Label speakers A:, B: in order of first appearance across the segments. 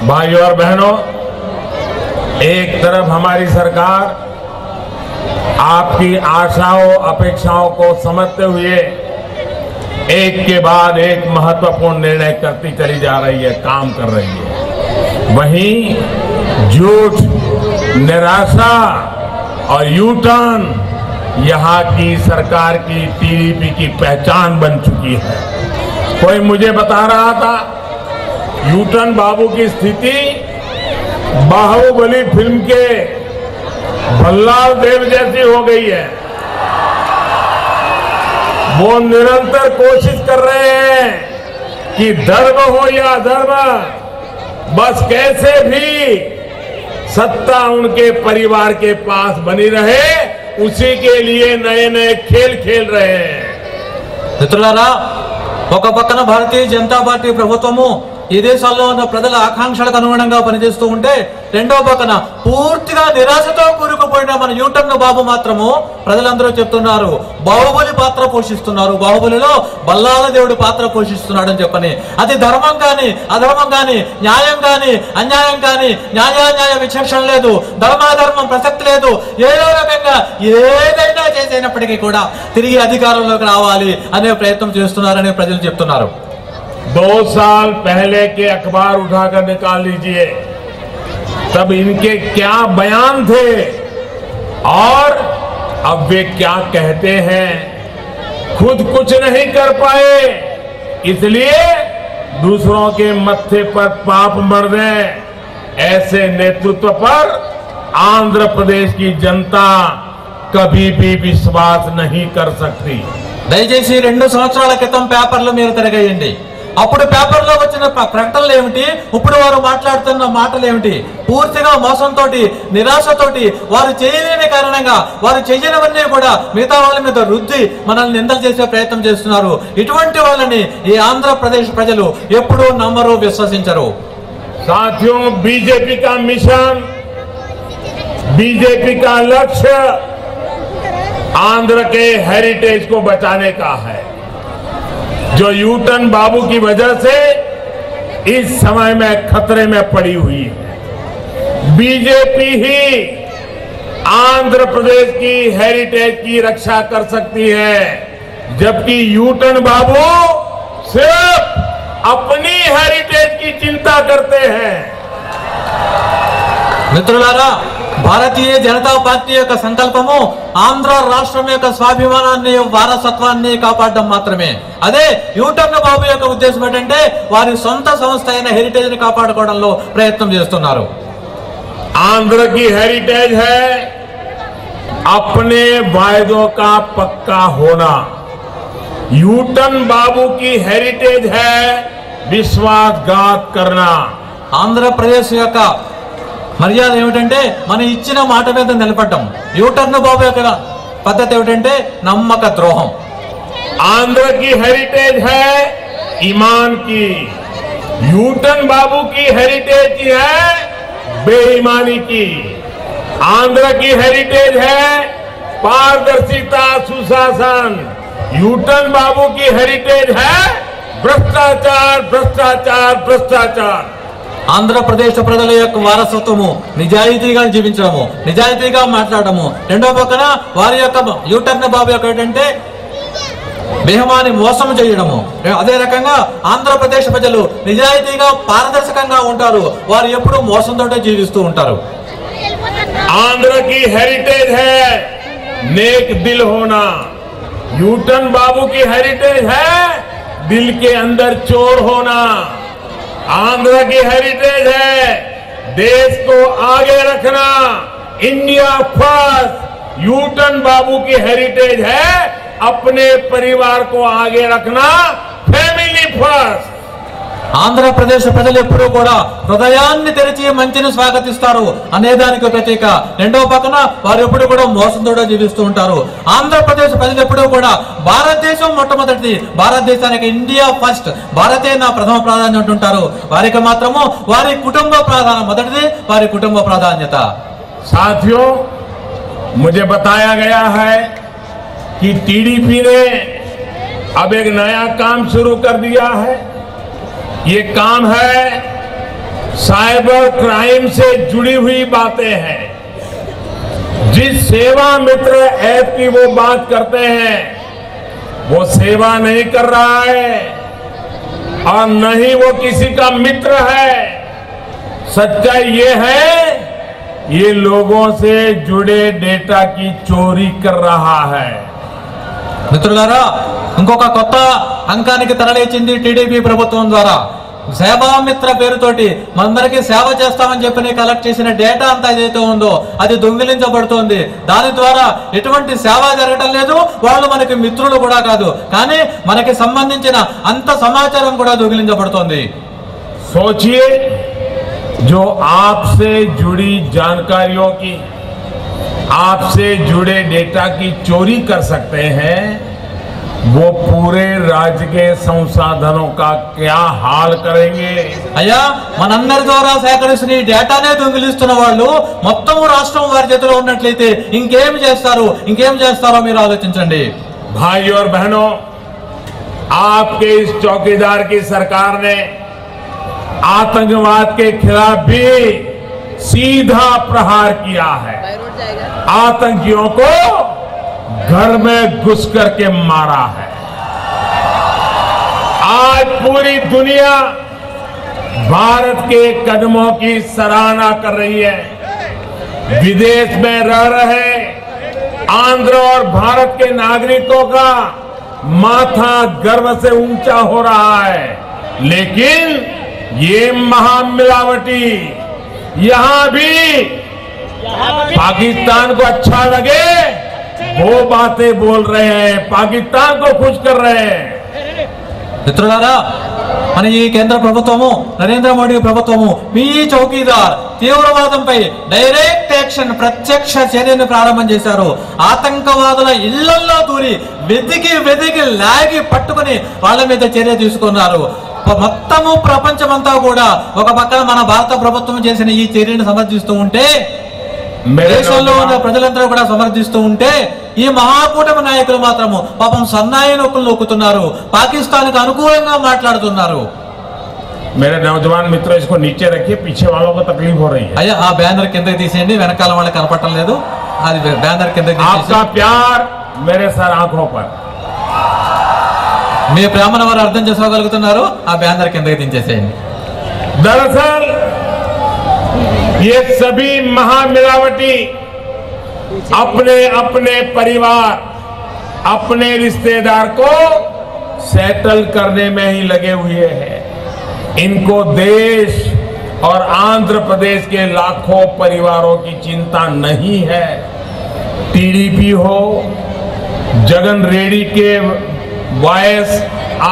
A: भाइयों और बहनों, एक तरफ हमारी सरकार आपकी आशाओं अपेक्षाओं को समझते हुए एक के बाद एक महत्वपूर्ण निर्णय करती चली जा रही है, काम कर रही है। वहीं झूठ, निराशा और यू टर्न यहां की सरकार की टीडीपी की पहचान बन चुकी है। कोई मुझे बता रहा था यू टर्न बाबू की स्थिति बाहुबली फिल्म के भल्लाल देव जैसी हो गई है। वो निरंतर कोशिश कर रहे हैं कि धर्म हो या अधर्म, बस कैसे भी सत्ता उनके परिवार के पास बनी रहे, उसी के लिए नए नए खेल खेल रहे हैं।
B: మిత్రులారా, ఒక పక్కన భారతీయ జనతా పార్టీ ప్రభుత్వము ఈ దేశాల్లో ఉన్న ప్రజల ఆకాంక్షలకు అనుగుణంగా పనిచేస్తూ ఉంటే, రెండో పక్కన పూర్తిగా నిరాశతో కూరుకుపోయిన మన యూటర్న్ బాబు మాత్రము ప్రజలందరూ చెప్తున్నారు బాహుబలి పాత్ర పోషిస్తున్నారు, బాహుబలిలో బల్లాల దేవుడి పాత్ర పోషిస్తున్నాడు అని చెప్పని. అది ధర్మం కానీ అధర్మం కానీ, న్యాయం కానీ అన్యాయం కానీ, న్యాయాన్యాయ విచక్షణ లేదు, ధర్మాధర్మం ప్రసక్తి లేదు. ఏదో రకంగా ఏదైనా చేసినప్పటికీ కూడా తిరిగి అధికారంలోకి రావాలి అనే ప్రయత్నం చేస్తున్నారని ప్రజలు చెప్తున్నారు.
A: 2 साल पहले के अखबार उठाकर निकाल लीजिए, तब इनके क्या बयान थे और अब वे क्या कहते हैं। खुद कुछ नहीं कर पाए, इसलिए दूसरों के मत्थे पर पाप मर गए। ऐसे नेतृत्व पर आंध्र प्रदेश की जनता कभी भी विश्वास नहीं कर सकती।
B: దయచేసి 2 సంవత్సరాల క్రితం పేపర్లు మీరు తిరగేయండి. అప్పుడు పేపర్లో వచ్చిన ప్రకటనలు ఏమిటి, ఇప్పుడు వారు మాట్లాడుతున్న మాటలు ఏమిటి? పూర్తిగా మోసంతో, నిరాశతోటి, వారు చేయలేని కారణంగా వారు చేయనివన్నీ కూడా మిగతా వాళ్ళ మీద రుద్ది మనల్ని నిందలు చేసే ప్రయత్నం చేస్తున్నారు. ఇటువంటి వాళ్ళని ఈ ఆంధ్రప్రదేశ్ ప్రజలు ఎప్పుడూ నమ్మరు, విశ్వసించరు.
A: साथियों, बीजेपी का मिशन, बीजेपी का लक्ष्य आंध्र के हेरिटेज को बचाने का है, जो यू टर्न बाबू की वजह से इस समय में खतरे में पड़ी हुई है। बीजेपी ही आंध्र प्रदेश की हेरिटेज की रक्षा कर सकती है, जबकि यू टर्न बाबू सिर्फ अपनी हेरिटेज की चिंता करते हैं।
B: మిత్రులారా, భారతీయ జనతా పార్టీ యొక్క సంకల్పము ఆంధ్ర రాష్ట్రం యొక్క స్వాభిమానాన్ని, వారసత్వాన్ని కాపాడడం మాత్రమే. అదే యూటర్న్ బాబు యొక్క ఉద్దేశం ఏంటంటే వారి సొంత సంస్థ అయిన హెరిటేజ్ ని కాపాడుకోవడంలో ప్రయత్నం చేస్తున్నారు.
A: आंध्र की हेरिटेज है अपने वायदों का पक्का होना, यू टर्न बाबू की हेरिटेज है विश्वासघात करना.
B: ఆంధ్రప్రదేశ్ యొక్క మర్యాద ఏమిటంటే మన ఇచ్చిన మాట మీద నిలబడటం. యూటర్న్ బాబు యొక్క పద్ధతి ఏమిటంటే నమ్మక ద్రోహం.
A: आंध्र की हेरिटेज है ईमान की, यू टर्न बाबू की हेरिटेज है बेईमानी की. आंध्र की हेरिटेज है पारदर्शिता, सुशासन. यू टर्न बाबू की हेरिटेज है भ्रष्टाचार, भ्रष्टाचार, भ्रष्टाचार.
B: ఆంధ్రప్రదేశ్ ప్రజల యొక్క వారసత్వము నిజాయితీగా జీవించడము, నిజాయితీగా మాట్లాడము. రెండో పక్కన వారి యొక్క యూటర్న్ బాబు యొక్క ఏంటంటే బేహమాని మోసం చేయడము. అదే రకంగా ఆంధ్రప్రదేశ్ ప్రజలు నిజాయితీగా, పారదర్శకంగా ఉంటారు. వారు ఎప్పుడూ మోసంతోటే జీవిస్తూ ఉంటారు.
A: आंध्र की हेरिटेज है नेक दिल होना, यू टर्न बाबू की हेरिटेज है दिल के अंदर चोर होना. आंध्र की हेरिटेज है देश को आगे रखना, इंडिया फर्स्ट. यू टर्न बाबू की हेरिटेज है अपने परिवार को आगे रखना, फैमिली फर्स्ट.
B: ఆంధ్రప్రదేశ్ ప్రజలు ఎప్పుడూ కూడా హృదయాన్ని తెరిచి మంచిని స్వాగతిస్తారు అనేదానికి ప్రతీక. రెండో పక్కన వారు ఎప్పుడు కూడా మోసంతో జీవిస్తూ ఉంటారు. ఆంధ్రప్రదేశ్ ప్రజలు ఎప్పుడూ కూడా భారతదేశం మొట్టమొదటిది, భారతదేశానికి ఇండియా ఫస్ట్, భారతే నా ప్రథమ ప్రాధాన్యత అంటుంటారు. వారికి మాత్రము వారి కుటుంబ ప్రాధాన్యత మొదటిది, వారి కుటుంబ ప్రాధాన్యత.
A: साथियों, मुझे बताया गया है कि टीडीपी ने अब एक नया काम शुरू कर दिया है। ये काम है साइबर क्राइम से जुड़ी हुई बातें हैं। जिस सेवा मित्र ऐप की वो बात करते हैं वो सेवा नहीं कर रहा है और न ही वो किसी का मित्र है। सच्चाई ये है ये लोगों से जुड़े डेटा की चोरी कर रहा है।
B: మిత్రులారా, ఇంకొక కొత్త అంకానికి తరలించింది టీడీపీ ప్రభుత్వం ద్వారా. సేవామిత్ర పేరుతోటి మనందరికీ సేవ చేస్తామని చెప్పి కలెక్ట్ చేసిన డేటా అంతా ఏదైతే ఉందో అది దొంగిలించబడుతోంది. దాని ద్వారా ఎటువంటి సేవ జరగటం లేదు, వాళ్ళు మనకి మిత్రులు కూడా కాదు, కానీ మనకి సంబంధించిన అంత సమాచారం కూడా దొంగిలించబడుతోంది.
A: सोचिए, जो आपसे जुड़ी जानकारियों की, आपसे जुड़े डेटा की चोरी कर सकते हैं, वो पूरे राज्य के संसाधनों का क्या हाल करेंगे?
B: అయ్యా, మనందరి ద్వారా సేకరిస్తున్న ఈ డేటానే దొంగిలిస్తున్న వాళ్ళు మొత్తం రాష్ట్రం వారి చేతిలో ఉన్నట్లయితే ఇంకేం చేస్తారో మీరు ఆలోచించండి.
A: भाइयों और बहनों, आपके इस चौकीदार की सरकार ने आतंकवाद के खिलाफ भी सीधा प्रहार किया है। आतंकियों को घर में घुस करके मारा है। आज पूरी दुनिया भारत के कदमों की सराहना कर रही है। विदेश में रह रहे आंध्र और भारत के नागरिकों का माथा गर्व से ऊंचा हो रहा है। लेकिन ये महामिलावटी यहां भी पाकिस्तान को अच्छा लगे वो बातें बोल रहे हैं, पाकिस्तान को खुश कर रहे हैं।
B: మిత్రులారా, మన ఈ కేంద్ర ప్రభుత్వము, నరేంద్ర మోడీ ప్రభుత్వము మీ చౌకీదార్ తీవ్రవాదంపై డైరెక్ట్ యాక్షన్, ప్రత్యక్ష చర్యను ప్రారంభం చేశారు. ఆతంకవాదుల ఇళ్లల్లో దూరి వెతికి లాగి పట్టుకుని వాళ్ళ మీద చర్య తీసుకున్నారు. మొత్తము ప్రపంచమంతా కూడా ఒక పక్కన మన భారత ప్రభుత్వం చేసిన ఈ చర్యను సమర్థిస్తూ ఉంటే, దేశంలో ఉన్న ప్రజలందరూ కూడా సమర్థిస్తూ ఉంటే, ఈ మహాకూటమి నాయకులు మాత్రము పాపం సన్నాయి నొక్కులు నొక్కుతున్నారు, పాకిస్తాన్ కు అనుకూలంగా మాట్లాడుతున్నారు.
A: मेरे नौजवान मित्रों, इसको नीचे रखिए, पीछे वालों को तकलीफ हो रही है.
B: అయ్యా, ఆ బ్యానర్ కిందకి తీసేయండి, వెనకాల వాళ్ళకి కనపడటం లేదు. అది బ్యానర్ కిందకి
A: आपका प्यार मेरे सर आंखों पर.
B: మీ ప్రేమను వారు అర్థం చేసుకోగలుగుతున్నారు, ఆ బ్యానర్ కిందకి దించేసేయండి.
A: दरअसल ये सभी महामिलावटी अपने अपने परिवार, अपने रिश्तेदार को सेटल करने में ही लगे हुए हैं। इनको देश और आंध्र प्रदेश के लाखों परिवारों की चिंता नहीं है। टीडीपी हो, जगन रेड्डी के वायस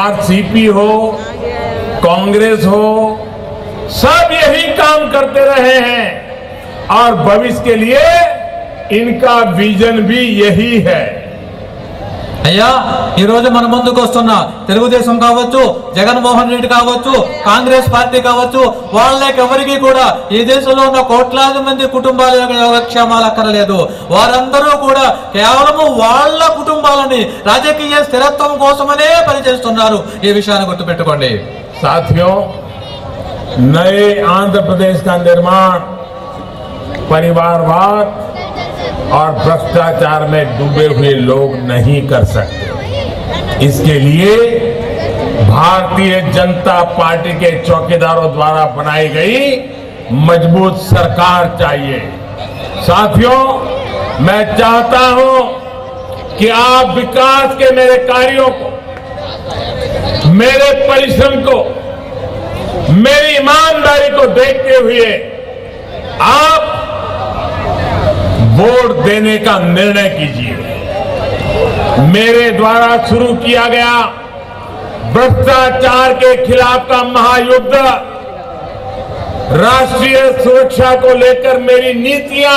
A: आरसीपी हो, कांग्रेस हो, सब यही काम करते रहे हैं और भविष्य के लिए इनका विजन भी यही है.
B: అయ్యా, ఈ రోజు మన ముందుకు వస్తున్న తెలుగుదేశం కావచ్చు, జగన్మోహన్ రెడ్డి కావచ్చు, కాంగ్రెస్ పార్టీ కావచ్చు, వాళ్ళకెవరికి కూడా ఈ దేశంలో ఉన్న కోట్లాది మంది కుటుంబాల యోగక్షేమాలు అక్కర్లేదు. వారందరూ కూడా కేవలం వాళ్ళ కుటుంబాలని రాజకీయ స్థిరత్వం కోసమనే పనిచేస్తున్నారు. ఈ విషయాన్ని గుర్తుపెట్టుకోండి.
A: साथियों, नए आंध्र प्रदेश का निर्माण परिवारवाद और भ्रष्टाचार में डूबे हुए लोग नहीं कर सकते. इसके लिए भारतीय जनता पार्टी के चौकीदारों द्वारा बनाई गई मजबूत सरकार चाहिए. साथियों, मैं चाहता हूं कि आप विकास के मेरे कार्यों को, मेरे परिश्रम को, मेरी ईमानदारी को देखते हुए आप वोट देने का निर्णय कीजिए. मेरे द्वारा शुरू किया गया भ्रष्टाचार के खिलाफ का महायुद्ध, राष्ट्रीय सुरक्षा को लेकर मेरी नीतियां,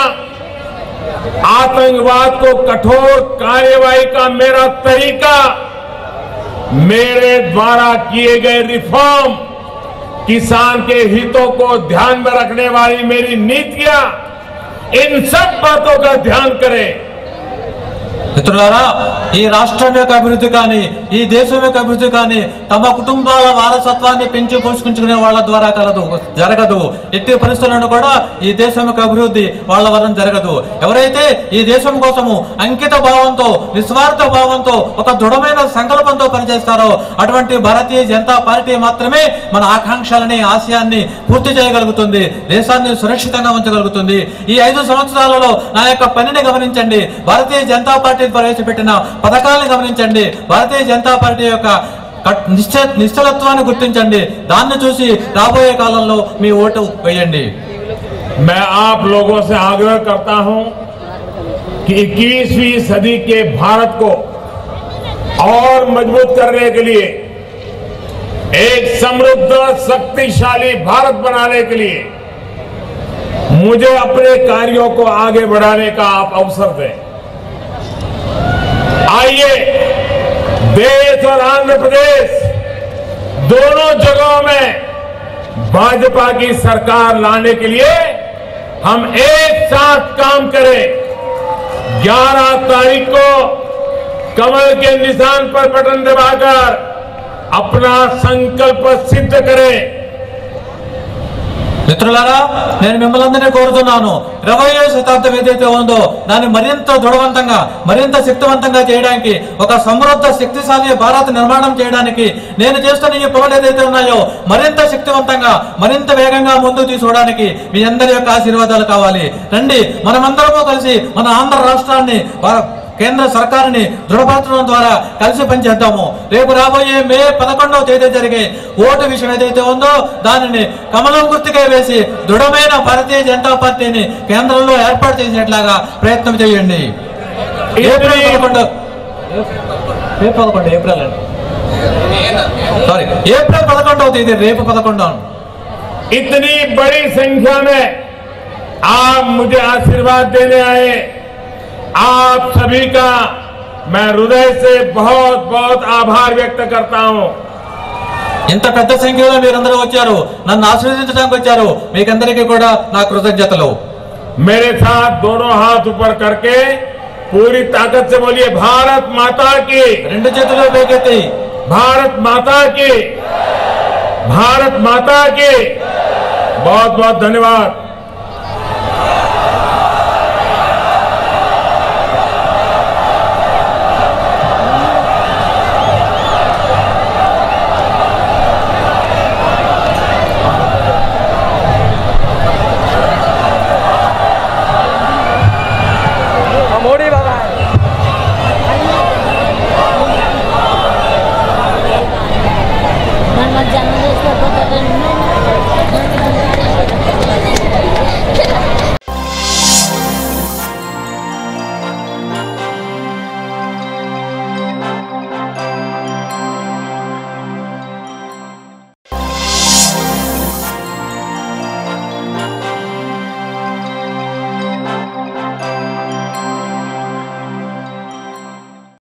A: आतंकवाद को कठोर कार्यवाही का मेरा तरीका, मेरे द्वारा किए गए रिफॉर्म, किसान के हितों को ध्यान में रखने वाली मेरी नीतियां, इन सब बातों का ध्यान करें.
B: మిత్రులారా, ఈ రాష్ట్రం యొక్క అభివృద్ధి కానీ ఈ దేశం యొక్క అభివృద్ధి కానీ తమ కుటుంబాల వారసత్వాన్ని పెంచి పోషించుకునే వాళ్ళ ద్వారా జరగదు. ఎట్టి పరిస్థితులను కూడా ఈ దేశం యొక్క అభివృద్ధి వాళ్ళ వలన జరగదు. ఎవరైతే ఈ దేశం కోసము అంకిత భావంతో నిస్వార్థ భావంతో ఒక దృఢమైన సంకల్పంతో పనిచేస్తారో అటువంటి భారతీయ జనతా పార్టీ మాత్రమే మన ఆకాంక్షలని ఆశయాన్ని పూర్తి చేయగలుగుతుంది, దేశాన్ని సురక్షితంగా ఉంచగలుగుతుంది. ఈ 5 సంవత్సరాలలో నా యొక్క పనిని గమనించండి, భారతీయ జనతా పార్టీ ప్రవేశపెట్టిన పథకాలను గమనించండి, భారతీయ జనతా పార్టీ యొక్క నిశ్చలత్వాన్ని గుర్తించండి, దాన్ని చూసి రాబోయే కాలంలో మీ ఓటు వేయండి.
A: मैं आप लोगों से आग्रह करता हूं कि 21वीं सदी के भारत को और मजबूत करने के लिए, एक समृद्ध शक्तिशाली भारत बनाने के लिए मुझे अपने कार्यों को आगे बढ़ाने का आप अवसर दें। आइए देश और आंध्र प्रदेश दोनों जगहों में भाजपा की सरकार लाने के लिए हम एक साथ काम करें। 11 तारीख को कमल के निशान पर बटन दबाकर अपना संकल्प सिद्ध करें।
B: మిత్రులారా, నేను మిమ్మల్ని అందరినీ కోరుతున్నాను, 20వ శతాబ్దం ఏదైతే ఉందో దాన్ని మరింత దృఢవంతంగా మరింత శక్తివంతంగా చేయడానికి, ఒక సమృద్ధ శక్తిశాలి భారత్ నిర్మాణం చేయడానికి నేను చేస్తున్న ఈ పనులు ఏదైతే ఉన్నాయో మరింత శక్తివంతంగా మరింత వేగంగా ముందుకు తీసుకోవడానికి మీ అందరి యొక్క ఆశీర్వాదాలు కావాలి. రండి, మనమందరము కలిసి మన ఆంధ్ర రాష్ట్రాన్ని కేంద్ర సర్కారుని దృఢపరచడం ద్వారా కలిసి పనిచేద్దాము. రేపు రాబోయే మే 11వ తేదీ జరిగే ఓటు విషయం ఏదైతే ఉందో దానిని కమలం గుర్తుకే వేసి దృఢమైన భారతీయ జనతా పార్టీని కేంద్రంలో ఏర్పాటు చేసేట్లాగా ప్రయత్నం చేయండి. ఏప్రిల్ 11వ తేదీ, రేపు 11.
A: इतनी बड़ी संख्या में आप मुझे आशीर्वाद देने आए, आप सभी का मैं हृदय से बहुत बहुत आभार व्यक्त करता हूं।
B: ఇంత పెద్ద సంఖ్యలో మీరందరూ వచ్చారు, నన్ను ఆశీర్వదించడానికి వచ్చారు, మీకందరికీ కూడా నా కృతజ్ఞతలు.
A: मेरे साथ दोनों हाथ ऊपर करके पूरी ताकत से बोलिए, भारत माता की।
B: 2 చేతులు పైకెత్తి,
A: भारत माता की, भारत माता की। बहुत बहुत धन्यवाद।